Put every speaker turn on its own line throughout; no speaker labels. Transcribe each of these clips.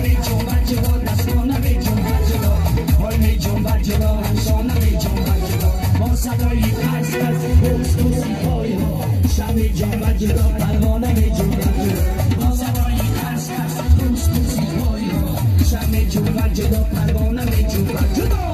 می جنبد جلو دستانه می جنبد جلو پای می جنبد جلو همشانه می جنبد جلو با صدای قرص قرص دوستی پای ها شب می جنبد جلو پروانه می جنبد جلو با صدای قرص قرص دوستی پای ها شب می جنبد جلو پروانه می جنبد جلو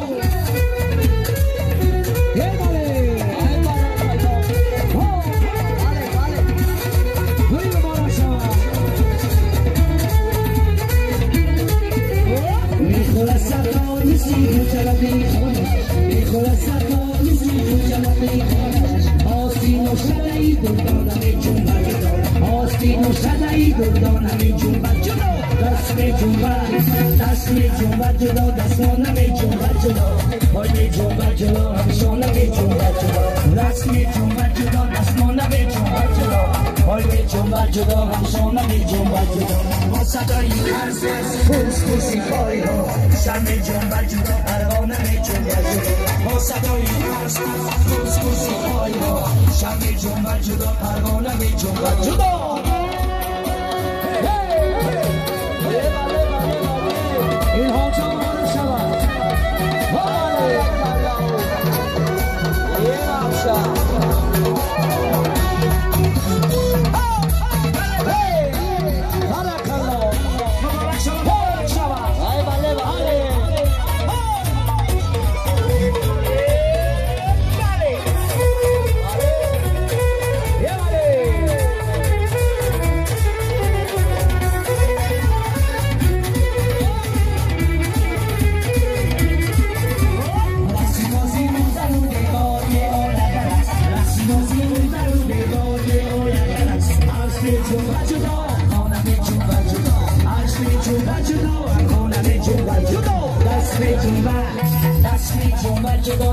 دست می جنبد جلو دستانه می جنبد جلو پای می جنبد جلو همشانه می جنبد جلو دست می جنبد جلو دستانه می جنبد جلو پای می جنبد جلو همشانه می جنبد جلو با صدای قرص قرص پوسی پای ها شب می جنبد جلو پروانه می جنبد جلو با صدای قرص قرص پوسی پای ها شب می جنبد جلو پروانه می جنبد جلو این ها جوان شود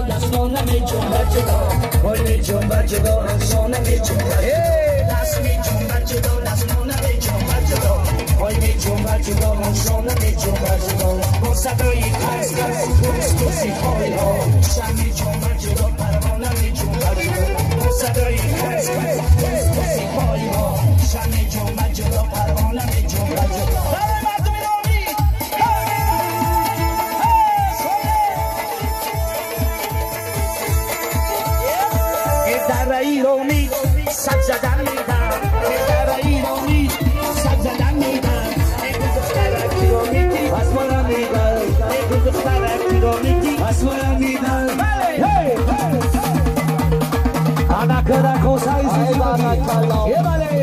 دستانه می جنبد جلو پای می جنبد جلو همشانه می جنبد دست می جنبد جلو دستانه می جنبد جلو پای می جنبد جلو همشانه می جنبد جلو با صدای قرص قرص پوسی پای ها شب می جنبد جلو پروانه می جنبد جلو با صدای قرص قرص پوسی پای ها شب می جنبد جلو پروانه می جنبد جلو در ایرانی سب زدن میدم در ایرانی سب زدن میدم اگه دختر کیلومتری از مرا میدم اگه دختر کیلومتری از مرا میدم انا کدا کوسای زیبایی یه باله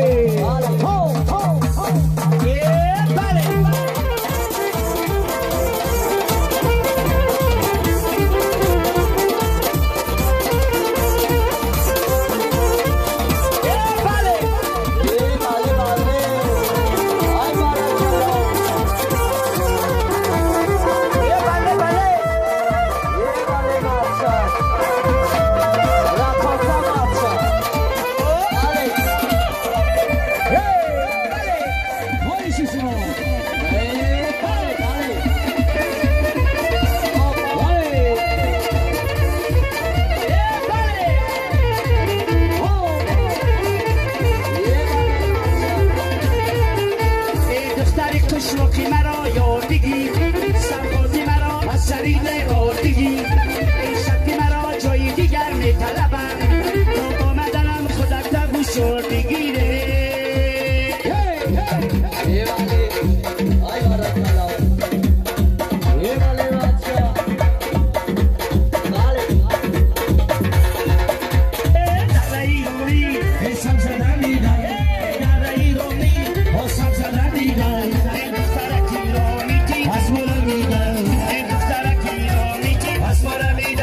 Asmara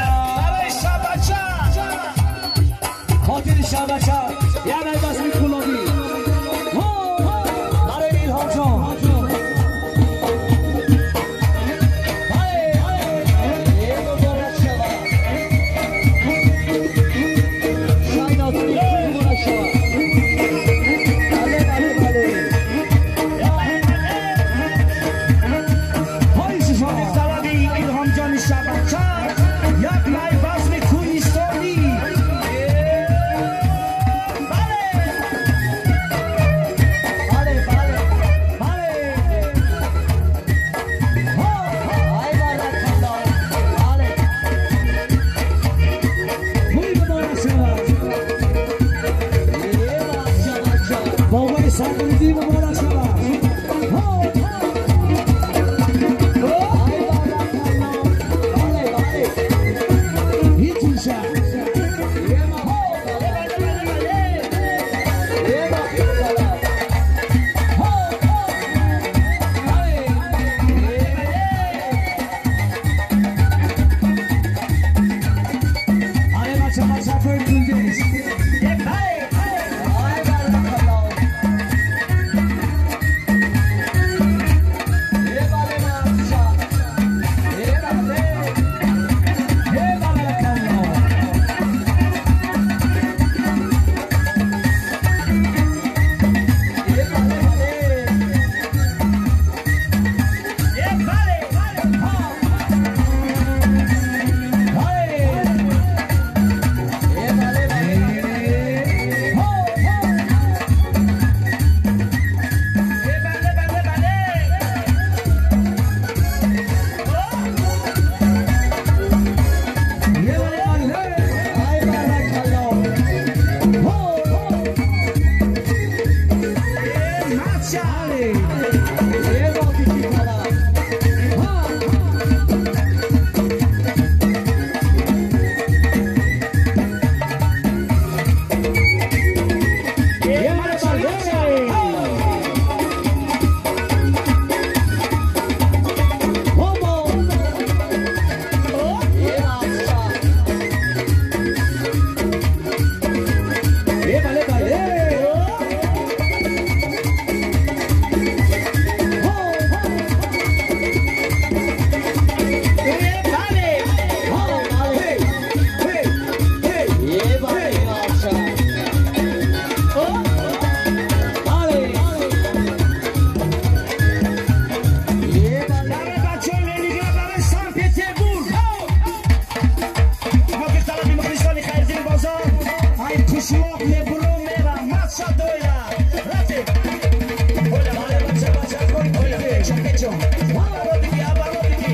بچه آبارو دیگه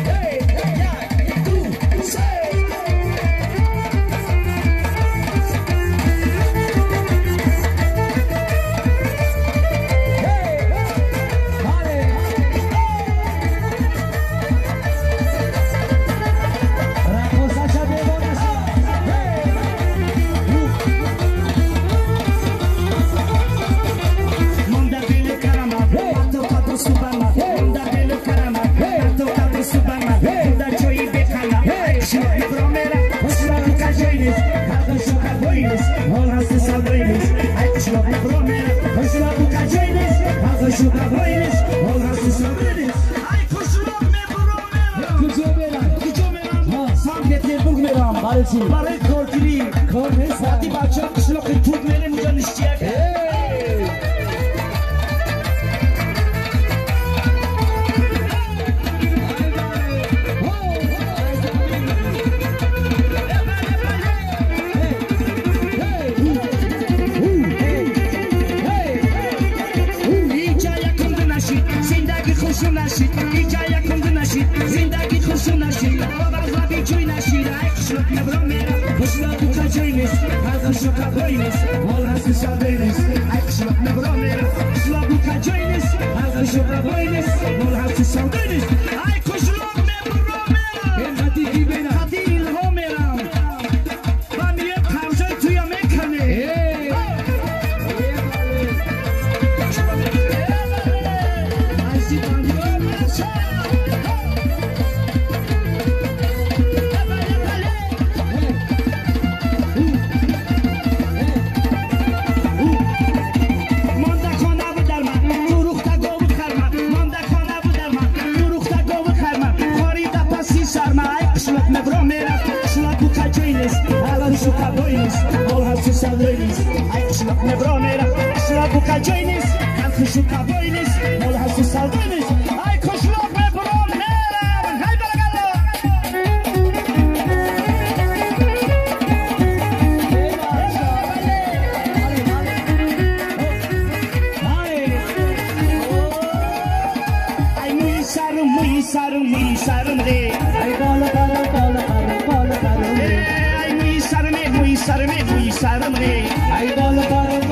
Hey, yeah, two, say برای کارگیری وقتی بچه ها قشلاق توب میریم اونجا نشتیه اینجا یکم دو نشید زندگی خوشو نشید اینجا یکم دو نشید زندگی خوشو نشید بابا جوی نشید قشلاق نبرا میرم قشلاق تو کجاییست هر قشلاق باییست حال هستی سادهیست قشلاق نبرا میرم قشلاق تو کجاییست هر قشلاق باییست حال هستی سادهیست قشلاق نبرا میرم خطی کی بیرم خطی ایلها میرم و میرم پرزای تویا میکنه All has to sell ladies. I schluck me broner. Schluck buka joinis. I schluck a boinis. All has to sell ladies. I schluck me broner. Hey baragalo. Ay muy sarum re. Ay bala re. Sarım re ay bala re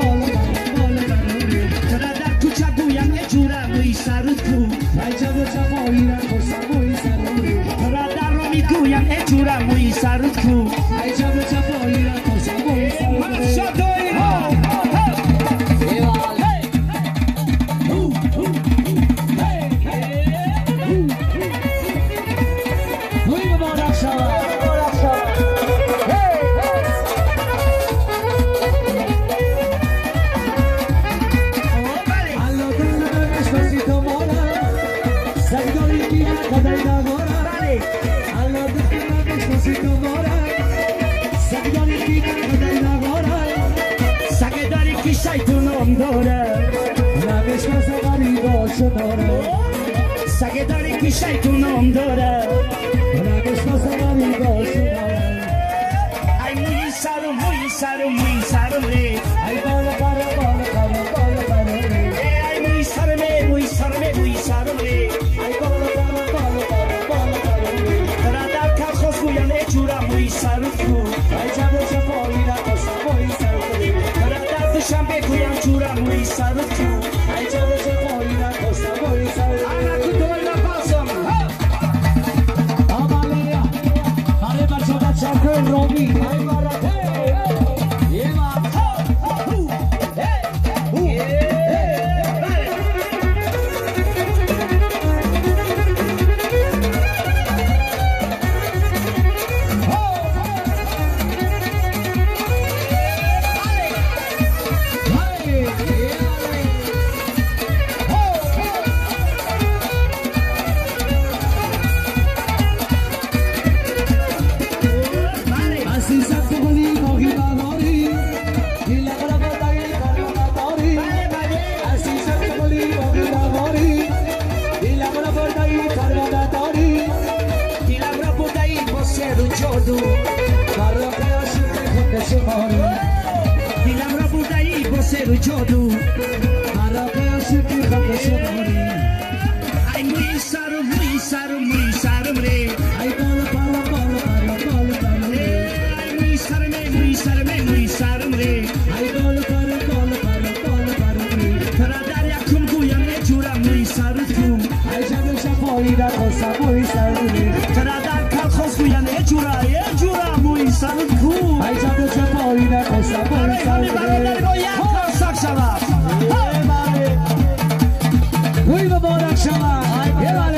Tradar kucha duyan e jura muy sarutku ay chabo chabo ira cosa muy sarım re Tradar romi duyan e jura muy sarutku ay chabo chabo ira cosa muy sarım re Maşadoy ho Muy mübarek şava Sagedari ki şeytanım dora Ay muy sarum re Ay bala re Ay muy sarum re Ay bala re Tradar kalkos buyan e jura muy sarutku Ay chabo chabo ira kosa muy sarutku Tradar dushanbe kuyan jura muy sarutku Ay chabo chabo ira kosa muy sarutku Ana kudoyla basam Amalia Hare bacha chakro romi Ay bara sarum re. Ai polo polo polo polo polo polo re. Ai mui sarum re. Ai polo polo polo polo polo polo re. Taradaria kumku yang echura mui saru tu. Ai jamu sapoli da kosa mui saru re.